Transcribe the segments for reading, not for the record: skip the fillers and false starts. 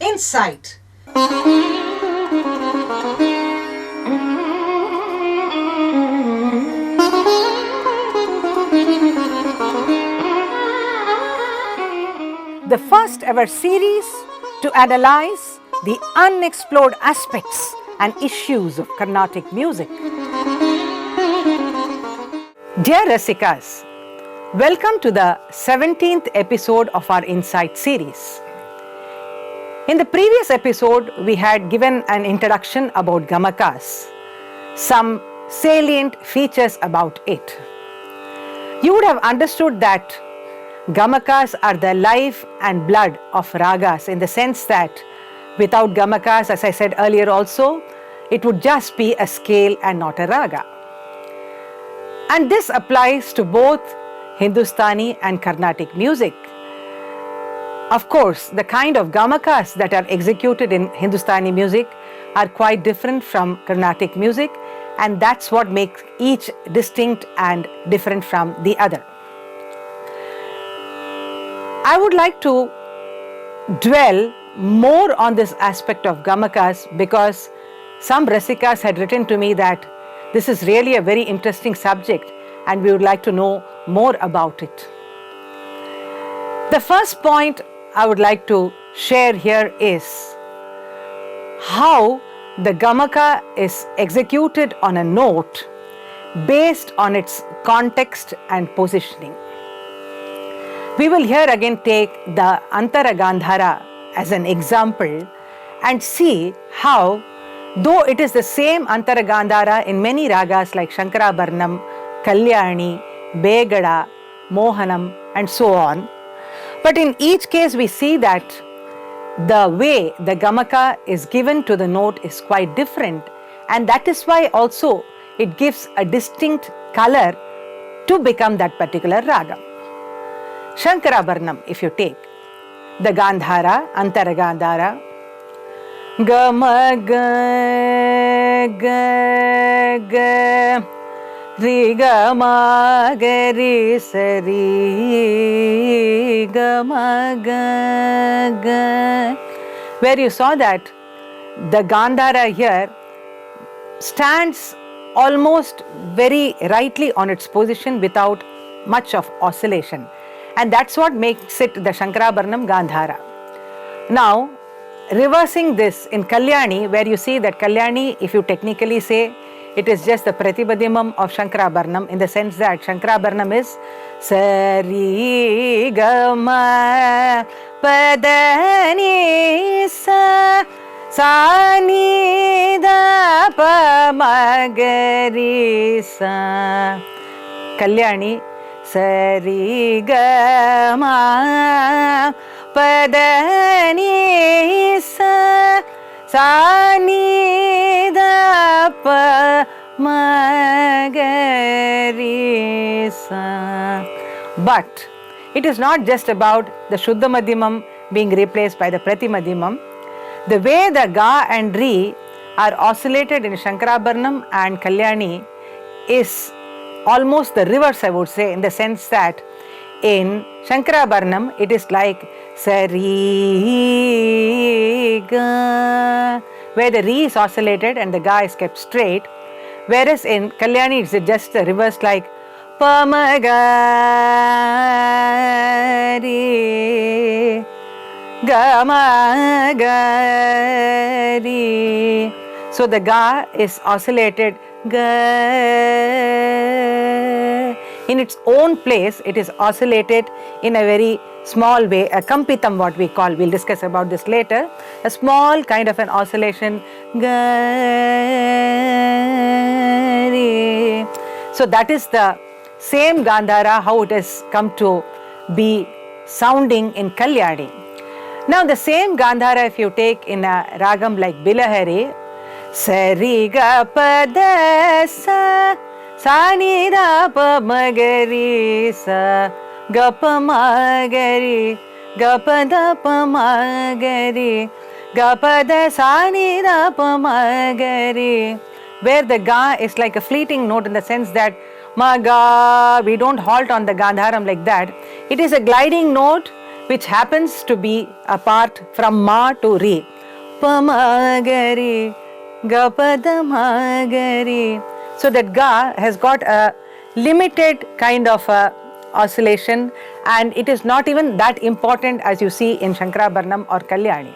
Insight. The first ever series to analyze the unexplored aspects and issues of Carnatic music. Dear Rasikas, welcome to the 17th episode of our Insight series. In the previous episode, we had given an introduction about Gamakas, some salient features about it. You would have understood that Gamakas are the life and blood of ragas, in the sense that without Gamakas, as I said earlier also, it would just be a scale and not a raga. And this applies to both Hindustani and Carnatic music. Of course, the kind of Gamakas that are executed in Hindustani music are quite different from Carnatic music, and that's what makes each distinct and different from the other. I would like to dwell more on this aspect of Gamakas because some Rasikas had written to me that this is really a very interesting subject and we would like to know more about it. The first point I would like to share here is how the Gamaka is executed on a note based on its context and positioning. We will here again take the Antara Gandhara as an example and see how, though it is the same Antara Gandhara in many ragas like Shankarabharanam, Kalyani, Begada, Mohanam and so on, but in each case we see that the way the Gamaka is given to the note is quite different, and that is why also it gives a distinct color to become that particular raga. Shankarabharanam, if you take the Gandhara, Antara Gandhara, Gama ga ga ga Ri Gama ga ri sa ri Gama ga ga, where you saw that the Gandhara here stands almost very rightly on its position without much of oscillation, and that's what makes it the Shankarabharanam Gandhara. Now, reversing this in Kalyani, where you see that Kalyani, if you technically say, it is just the Pratibadimam of Shankarabharanam, in the sense that Shankarabharanam is Sari Gama Padani Sa Sani Da Pa Magari Sa. Kalyani Sari Gama Padani Sa Sani Da Pa Magari Sa. But it is not just about the Shuddha Madhyamam being replaced by the Pratimadhyamam. The way the Ga and Ri are oscillated in Shankarabharanam and Kalyani is almost the reverse, I would say, in the sense that in Shankarabharanam it is like Sari Ga, where the Ri is oscillated and the Ga is kept straight, whereas in Kalyani it's just the reverse, like Pa Ma Ga Ri Ga Ma Ga Ri. So the Ga is oscillated Ga. In its own place, it is oscillated in a very small way, a kampitam what we call, we'll discuss about this later, a small kind of an oscillation Ga Ri. So that is the same Gandhara, how it has come to be sounding in Kalyani. Now the same Gandhara, if you take in a ragam like Bilahari, Sari Ga Pa Da Sa Sani Da Pa Magari Sa Gapamagari, Gapadapamagari, Gapada Sani Rapamagari, where the ga is like a fleeting note in the sense that Maga, we don't halt on the Gandharam like that. It is a gliding note which happens to be apart from Ma to Re. Pamagari, Gapadamagari. So that ga has got a limited kind of a oscillation, and it is not even that important as you see in Shankarabharanam or Kalyani.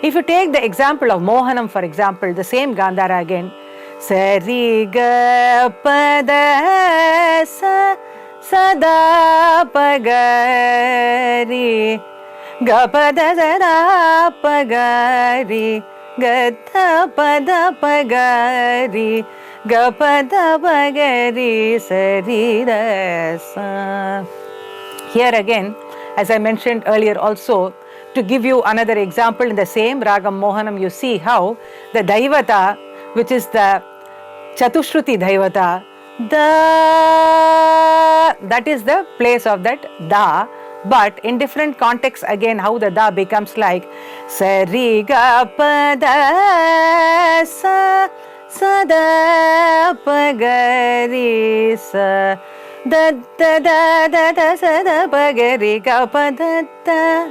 If you take the example of Mohanam, for example, the same Gandhara again, Sari ga pada sa sada pagari, ga pada sada pagari, gata pada pagari, ga pada pagari, sari da sa. Here again, as I mentioned earlier also, to give you another example in the same Ragam Mohanam, you see how the Daivata, which is the Chatushruti Daivata, da, that is the place of that da, but in different contexts again how the da becomes like Sari ga pada sa sada pagari sa da da da da da sada pagari ga pada da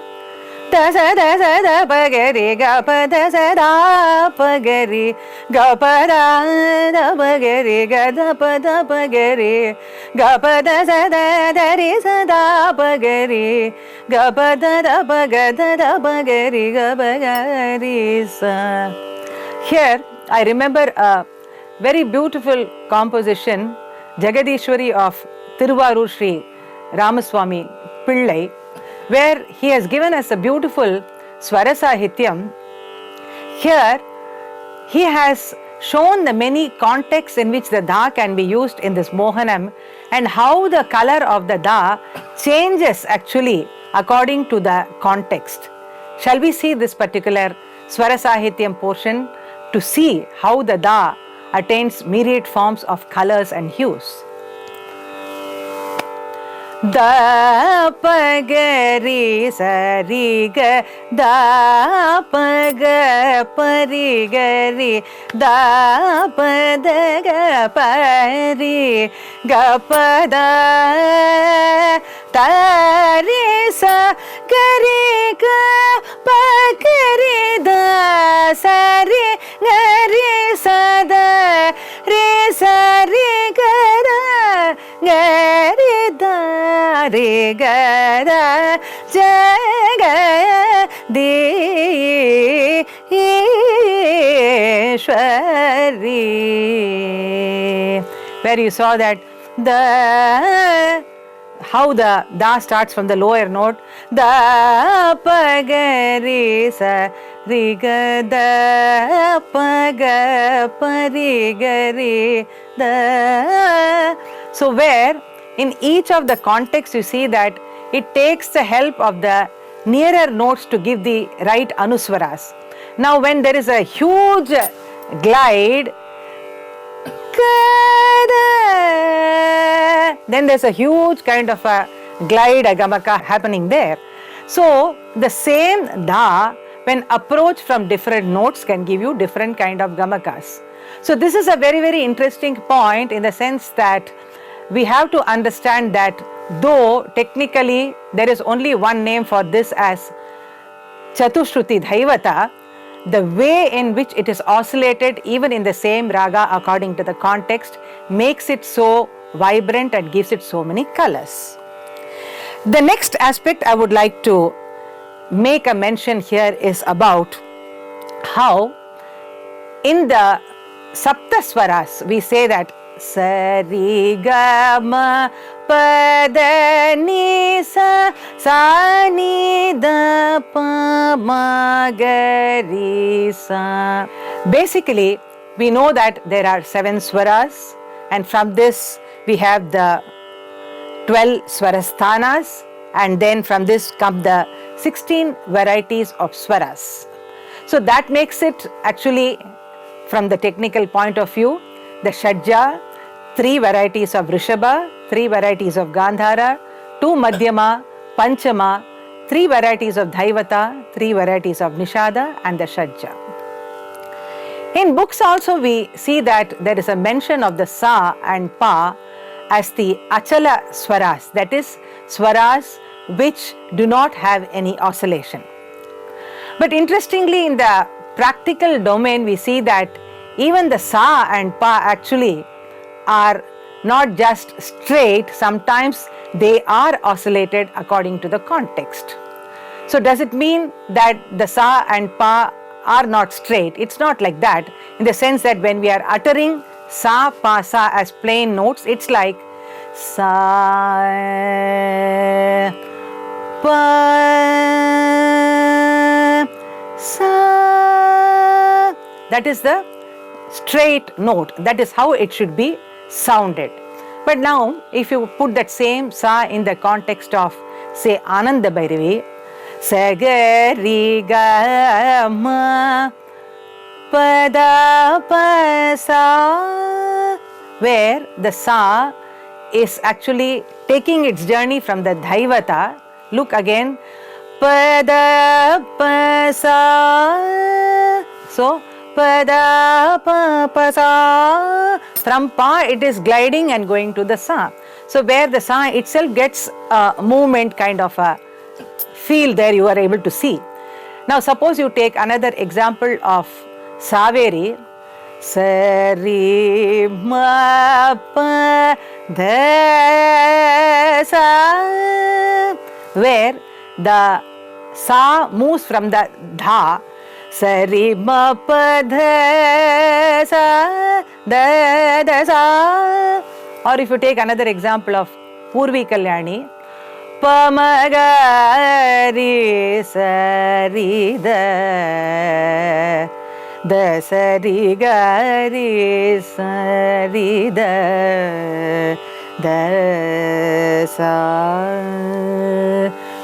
da sada sada pagari ga pada sada pagari ga pada da pagari ga da pada pagari ga pada sada da ri sada pagari ga pada da pagada da pagari ga pagari sa. Here I remember a very beautiful composition, Jagadishwari of Tiruvarur Sri Ramaswamy Pillai, where he has given us a beautiful Swarasahityam. Here he has shown the many contexts in which the da can be used in this Mohanam, and how the color of the da changes actually according to the context. Shall we see this particular Swarasahityam portion to see how the da attains myriad forms of colors and hues? Da pagari sari ga da paga pari gari da pada ga pari ga pada tari sa gari ga pagari da sari gari sada re sari gara gari da re ga da Jagadishwari, where you saw that the how the da starts from the lower note, da pagari sa ri ga da paga pari gari da. So where in each of the contexts you see that it takes the help of the nearer notes to give the right anuswaras. Now when there is a huge glide, then there's a huge kind of a glide, a gamaka happening there. So the same da when approached from different notes can give you different kind of gamakas. So this is a very, very interesting point in the sense that we have to understand that though technically there is only one name for this as Chatushruti Dhaivata, the way in which it is oscillated even in the same raga according to the context makes it so vibrant and gives it so many colors. The next aspect I would like to make a mention here is about how in the Saptaswaras we say that Sari ga ma pada ni sa sa ni da pa ma ga ri sa. Basically, we know that there are 7 swaras, and from this we have the 12 swarasthanas, and then from this come the 16 varieties of swaras. So that makes it actually, from the technical point of view, the Shadja, 3 varieties of Rishabha, 3 varieties of Gandhara, 2 Madhyama, Panchama, 3 varieties of Dhaivata, 3 varieties of Nishada and the Shadja. In books also we see that there is a mention of the Sa and Pa as the Achala Swaras, that is Swaras which do not have any oscillation. But interestingly, in the practical domain we see that even the Sa and Pa actually are not just straight, sometimes they are oscillated according to the context. So does it mean that the Sa and Pa are not straight? It's not like that, in the sense that when we are uttering Sa, Pa, Sa as plain notes, it's like Sa, Pa, Sa. That is the straight note. That is how it should be sounded. But now, if you put that same Sa in the context of, say, Ananda Bhairavi, Sa ga ri ga ma pa da pa sa, where the Sa is actually taking its journey from the Dhaivata. Look again, pa da pa sa. So, pa da pa pa sa. From Pa it is gliding and going to the Sa. So where the Sa itself gets a movement kind of a feel there, you are able to see. Now suppose you take another example of Saveri. Sa ri ma pa da sa, where the Sa moves from the Dha. Sa ri ma pa dha sa da da sa. Or if you take another example of Purvi Kalyani, pa ma ga ri sa ri da, da sa ri ga ri sa ri da, da sa,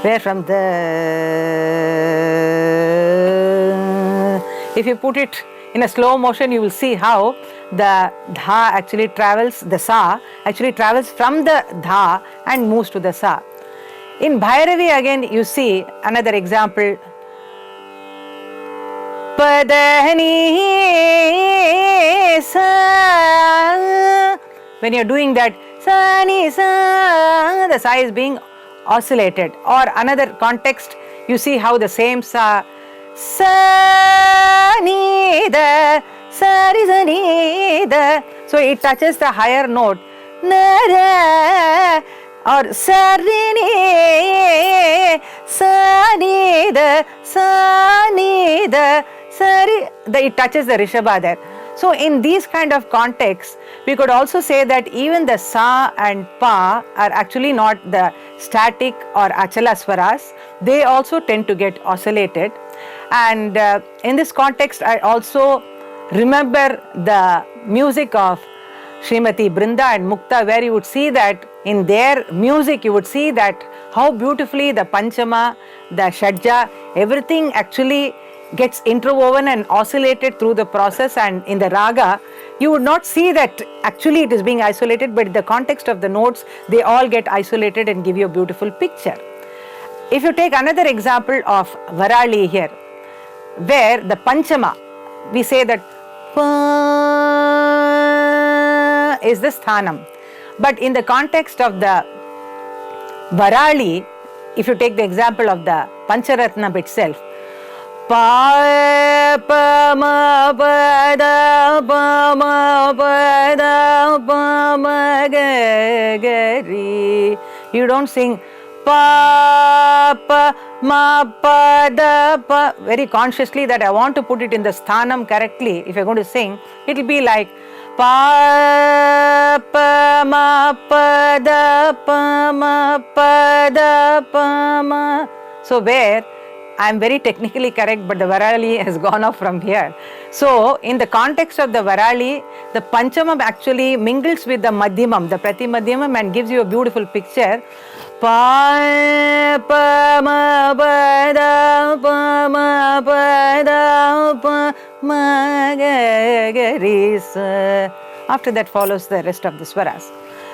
where from the, if you put it in a slow motion, you will see how the Dha actually travels, the Sa actually travels from the Dha and moves to the Sa. In Bhairavi again you see another example. Padani Sa. When you are doing that, Sa ni Sa, the Sa is being oscillated. Or another context, you see how the same Sa, Sa ni da, Sa ri sa ni da. So it touches the higher note. Na da, or Sa ri ni, Sa ni da, Sa ni da, Sa ri. It touches the Rishabha there. So in these kind of contexts, we could also say that even the Sa and Pa are actually not the static or Achala Swaras. They also tend to get oscillated. And in this context, I also remember the music of Srimati Brinda and Mukta, where you would see that in their music, you would see that how beautifully the Panchama, the Shadja, everything actually gets interwoven and oscillated through the process. And in the raga, you would not see that actually it is being isolated, but in the context of the notes, they all get isolated and give you a beautiful picture. If you take another example of Varali here, where the Panchama, we say that Pa is the Sthanam. But in the context of the Varali, if you take the example of the Pancharatnam itself, Pa pa ma pa da pa ma pa da pa ma ga ga ri. You don't sing pa pa ma pa da pa very consciously, that I want to put it in the sthanam correctly. If you're going to sing, it will be like pa pa ma pa da pa ma pa da pa ma. So where I am very technically correct, but the Varali has gone off from here. So in the context of the Varali, the Panchamam actually mingles with the Madhyamam, the Pratimadhyamam, and gives you a beautiful picture. Pa pa ma pa da pa ma pa da pa ma ga ga ri sa. After that follows the rest of the swaras.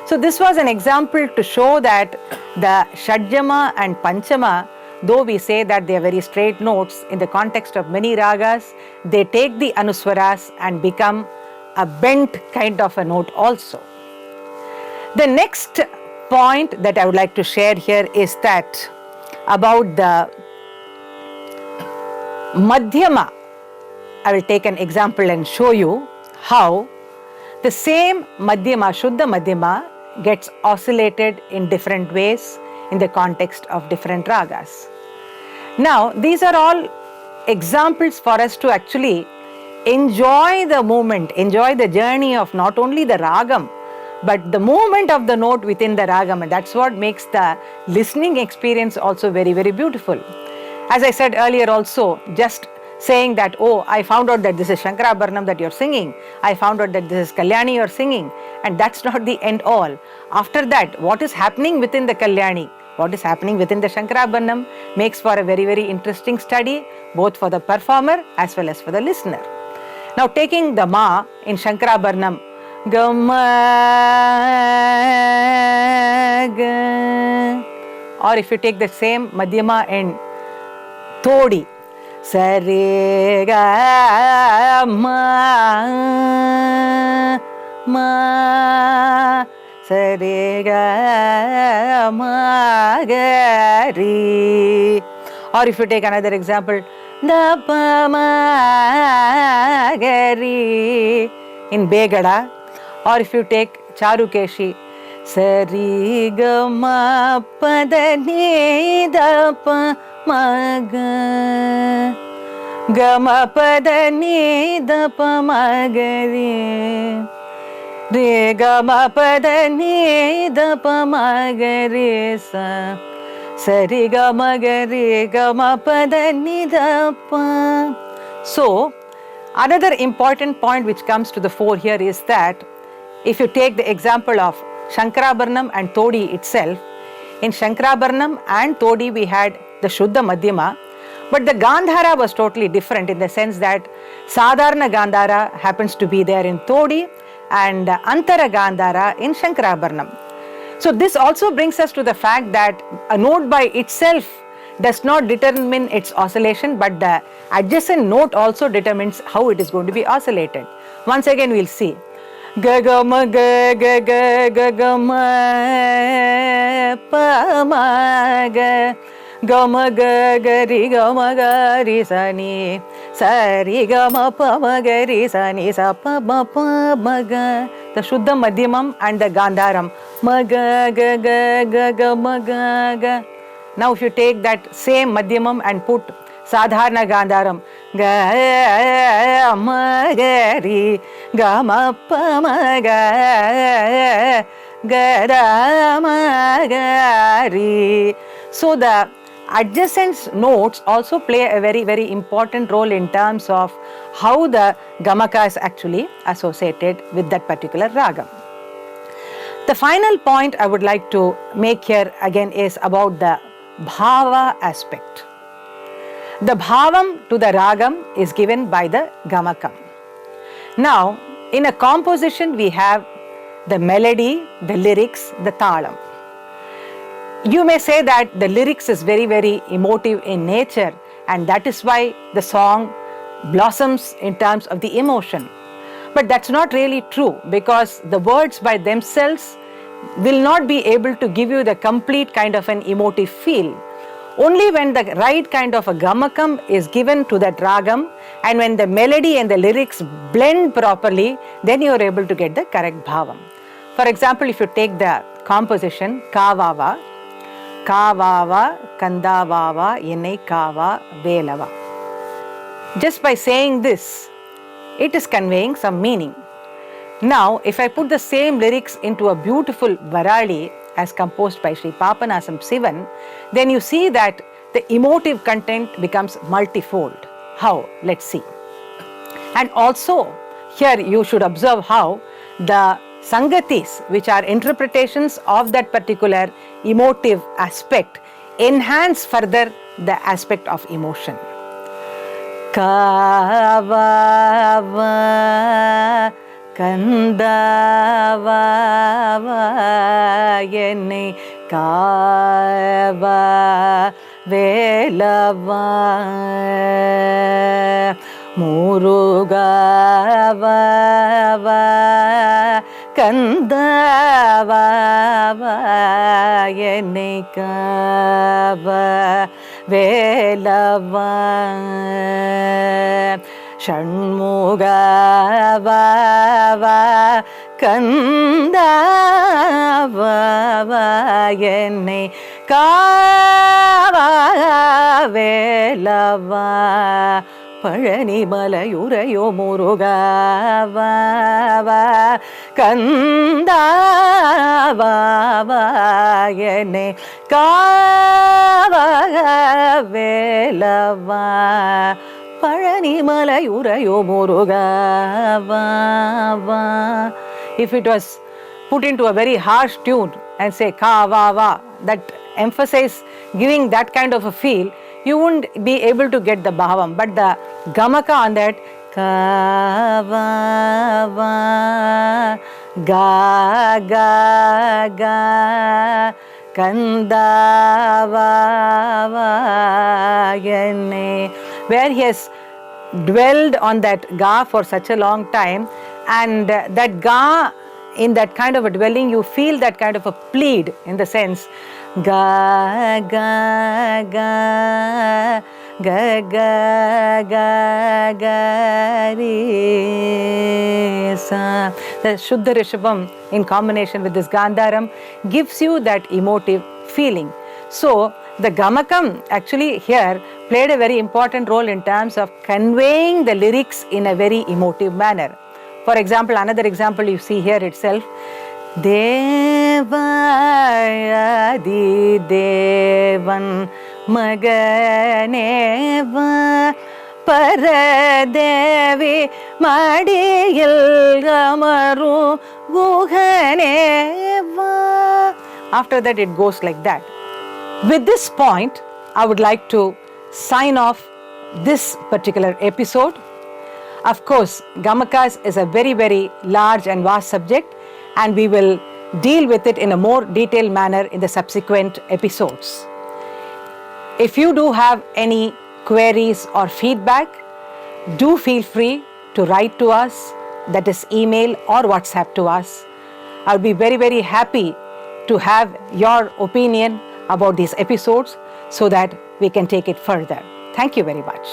So this was an example to show that the Shadjama and Panchama, though we say that they are very straight notes, in the context of many ragas, they take the anuswaras and become a bent kind of a note also. The next point that I would like to share here is that about the Madhyama. I will take an example and show you how the same Madhyama, Shuddha Madhyama, gets oscillated in different ways in the context of different ragas. Now, these are all examples for us to actually enjoy the movement, enjoy the journey of not only the ragam, but the movement of the note within the ragam, and that's what makes the listening experience also very, very beautiful. As I said earlier also, just saying that, oh, I found out that this is Shankarabharanam that you're singing, I found out that this is Kalyani you're singing, and that's not the end all. After that, what is happening within the Kalyani, what is happening within the Shankarabharanam makes for a very, very interesting study, both for the performer as well as for the listener. Now, taking the Ma in Shankarabharanam, Gamaga, or if you take the same Madhyama in Todi, Sare ga ma ma, Sare ga ma ga ri. Or if you take another example, Da pa ma ga ri in Begada. Or if you take Charukeshi, Sari ga ma pa da ni da pa ma ga, ga ma pa da ni da pa ma ga re, re ga ma pa da ni da pa ma ga re sa, sari ga ma ga re ga ma pa da ni da pa. So, another important point which comes to the fore here is that if you take the example of Shankarabharanam and Todi itself, in Shankarabharanam and Todi we had the Shuddha Madhyama, but the Gandhara was totally different in the sense that Sadharana Gandhara happens to be there in Todi and Antara Gandhara in Shankarabharanam. So this also brings us to the fact that a note by itself does not determine its oscillation, but the adjacent note also determines how it is going to be oscillated. Once again we will see. Ga ga ma ga ga ga ga ga ma pa ma ga, ga ma ga ga ri sa ni, sa ri ga ma pa ma ga ri sa ni sa pa ma ga. The Shuddha Madhyamam and the Gandharam, ma ga ga ga ga ga ma ga ga. Now if you take that same Madhyamam and put Sadharana Gandharam, ga ma ga ri, ga ma pa ma ga, ga da ma ga ri. So the adjacent notes also play a very, very important role in terms of how the Gamaka is actually associated with that particular raga. The final point I would like to make here again is about the bhava aspect. The bhavam to the ragam is given by the gamakam. Now, in a composition we have the melody, the lyrics, the talam. You may say that the lyrics is very, very emotive in nature, and that is why the song blossoms in terms of the emotion. But that's not really true, because the words by themselves will not be able to give you the complete kind of an emotive feel. Only when the right kind of a gamakam is given to that ragam, and when the melody and the lyrics blend properly, then you are able to get the correct bhavam. For example, if you take the composition Kavava, Kavava, Kandavava, Yenai Kava, Velava. Just by saying this, it is conveying some meaning. Now, if I put the same lyrics into a beautiful Varali as composed by Sri Papanasam Sivan, then you see that the emotive content becomes multifold. How? Let's see. And also, here you should observe how the Sangatis, which are interpretations of that particular emotive aspect, enhance further the aspect of emotion. Kavava, Khandwa என்னை காவா வேலவா முருகாவா கந்தாவா என்னை காவா வேலவா ஷண்முகாவா கந்தாவா என்னை காவா வேலவா பழனி மலையுரையோ முருகாவா கந்தாவா என்னை காவா வேலவா Palani மலையுரையோ முருகாவா. If it was put into a very harsh tune and say ka va va, that emphasize giving that kind of a feel, you wouldn't be able to get the bhavam. But the gamaka on that ka va va ga ga ga kanda va va yanne, where he has dwelled on that ga for such a long time, and that ga, in that kind of a dwelling, you feel that kind of a plead, in the sense ga ga ga ga ga ga ga re sa. The Shuddha Rishabham in combination with this Gandharam gives you that emotive feeling. So the Gamakam actually here played a very important role in terms of conveying the lyrics in a very emotive manner. For example, another example you see here itself, Devayadi Devan Maganeva Paradevi Madiyil Gamaru Guhaneva. After that it goes like that. With this point, I would like to sign off this particular episode. Of course, Gamakas is a very, very large and vast subject, and we will deal with it in a more detailed manner in the subsequent episodes. If you do have any queries or feedback, do feel free to write to us, that is email or WhatsApp to us. I'll be very, very happy to have your opinion about these episodes so that we can take it further. Thank you very much.